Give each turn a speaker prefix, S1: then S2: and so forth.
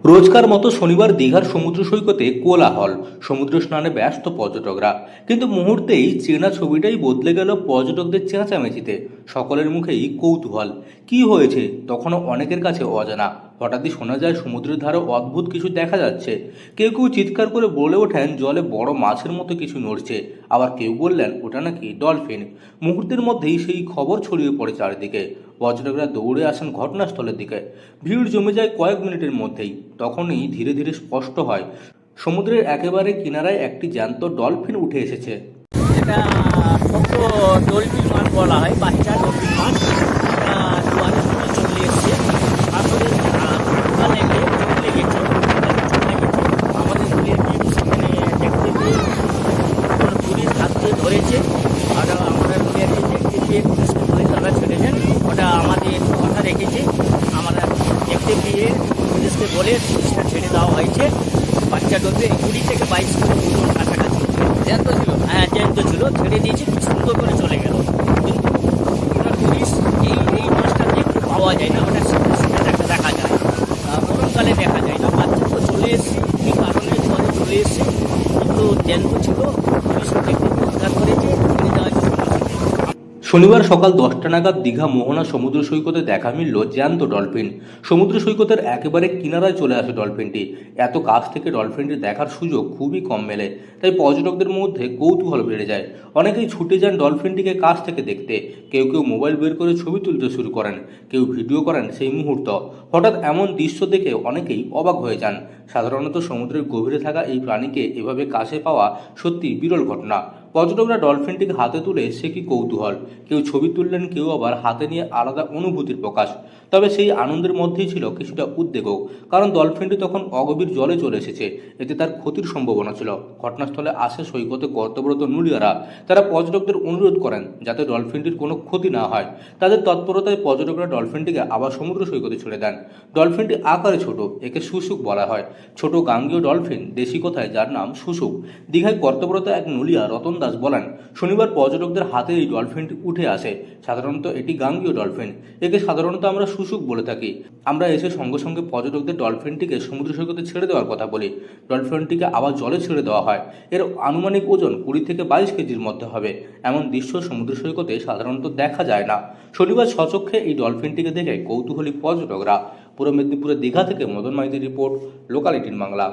S1: রোজকার মতো শনিবার দীঘার সমুদ্র সৈকতে কোলাহল, সমুদ্র স্নানে ব্যস্ত পর্যটকরা। কিন্তু মুহূর্তেই চেনা ছবিটাই বদলে গেল পর্যটকদের চেঁচামেচিতে। সকলের মুখেই কৌতূহল। কি হয়েছে তখনও অনেকের কাছে অজানা। হঠাৎই শোনা যায় সমুদ্রের ধারে অদ্ভুত কিছু দেখা যাচ্ছে। কেউ কেউ চিৎকার করে বলে ওঠেন জলে বড় মাছের মতো কিছু নড়ছে। আবার কেউ বললেন ওটা নাকি ডলফিন। মুহূর্তের মধ্যেই সেই খবর ছড়িয়ে পড়ে চারিদিকে। পর্যটকরা দৌড়ে আসেন ঘটনাস্থলের দিকে। ভিড় জমে যায় কয়েক মিনিটের মধ্যেই। তখনই ধীরে ধীরে স্পষ্ট হয় সমুদ্রের একেবারে কিনারায় একটি জ্যান্ত ডলফিন উঠে এসেছে।
S2: এটা ছোট্ট ডলফিন মাছ বলা হয়, বাচ্চা ডলফিন মাছ। এটা জোয়ারের সময় চলে এসছে, আসলে ধাক্কা লেগে চলে গেছে, আমাদের দূরের টিম সেখানে দেখতে পেয়ে পুলিশ হাত দিয়ে ধরেছে। আর আমরা প্লেয়ারকে দেখতে পেয়ে পুলিশকে ধরে তারা ছেড়ে দেন। ওটা আমাদের কথা রেখেছে, আমরা দেখতে পেয়ে পুলিশকে বলে পুলিশটা ছেড়ে দেওয়া হয়েছে। বাচ্চা ডলফিন 20 থেকে 22 কিলো ওজন কাছাকাছি জ্যান্ত ছিল। হ্যাঁ, জ্যান্ত ছিল, ছেড়ে দিয়েছে, খুব সুন্দর করে চলে গেল। কিন্তু ওটা টুরিস্ট এই মাছটা দেখতে পাওয়া যায় না, ওটা সেটা দেখা যায়, গরমকালে দেখা যায় না। বাচ্চা তো চলে এসছে, এই কারণে জলে চলে এসছে, কিন্তু জ্যান্ত ছিল। টুরিস্ট দেখতে উদ্ধার করেছে, ছেড়ে দেওয়া হয়েছে সমুদ্রে।
S1: শনিবার সকাল 10টা নাগাদ দীঘা মোহনা সমুদ্র সৈকতে দেখা মিলল জ্যান্ত ডলফিন। সমুদ্র সৈকতের একেবারে কিনারায় চলে আসে ডলফিনটি। এত কাছ থেকে ডলফিনটি দেখার সুযোগ খুবই কম মেলে, তাই পর্যটকদের মধ্যে কৌতূহল বেড়ে যায়। অনেকেই ছুটে যান ডলফিনটিকে কাছ থেকে দেখতে। কেউ কেউ মোবাইল বের করে ছবি তুলতে শুরু করেন, কেউ ভিডিও করেন সেই মুহূর্ত। হঠাৎ এমন দৃশ্য দেখে অনেকেই অবাক হয়ে যান। সাধারণত সমুদ্রের গভীরে থাকা এই প্রাণীকে এভাবে কাছে পাওয়া সত্যি বিরল ঘটনা। পর্যটকরা ডলফিনটিকে হাতে তুলে সে কি কৌতূহল। কেউ ছবি তুললেন, কেউ আবার হাতে নিয়ে আলাদা অনুভূতির প্রকাশ। তবে সেই আনন্দের মধ্যেই ছিল কিছুটা উদ্বেগও, কারণ ডলফিনটি তখন অগভীর জলে চলে এসেছে। এতে তার ক্ষতির সম্ভাবনা ছিল। ঘটনাস্থলে আসে সৈকতে কর্তব্যরত নুড়িয়ারা। তারা পর্যটকদের অনুরোধ করেন যাতে ডলফিনটির কোনো ক্ষতি না হয়। তাদের তৎপরতায় পর্যটকরা ডলফিনটিকে আবার সমুদ্র সৈকতে ছেড়ে দেন। ডলফিনটি আকারে ছোট, একে শুশুক বলা হয়। ছোট গাঙ্গীয় ডলফিন, দেশি কথায় যার নাম শুশুক। দীঘায় কর্তব্যরত এক নুলিয়া রতন দাস বলেন, শনিবার পর্যটকদের হাতে এই ডলফিনটি উঠে আসে। সাধারণত এটি গাঙ্গীয় ডলফিন, একে সাধারণত আমরা শুশুক বলে থাকি। আমরা এসে সঙ্গে সঙ্গে পর্যটকদের ডলফিনটিকে সমুদ্র সৈকতে ছেড়ে দেওয়ার কথা বলি। ডলফিনটিকে আবার জলে ছেড়ে দেওয়া হয়। এর আনুমানিক ওজন 20 থেকে 22 কেজির মধ্যে হবে। এমন দৃশ্য সমুদ্র সৈকতে সাধারণত দেখা যায় না। শনিবার স্বচক্ষে এই ডলফিনটিকে দেখে কৌতূহলী পর্যটকরা। পূর্ব মেদিনীপুরের দীঘা থেকে মদন মাইতির রিপোর্ট, লোকাল 18 বাংলা।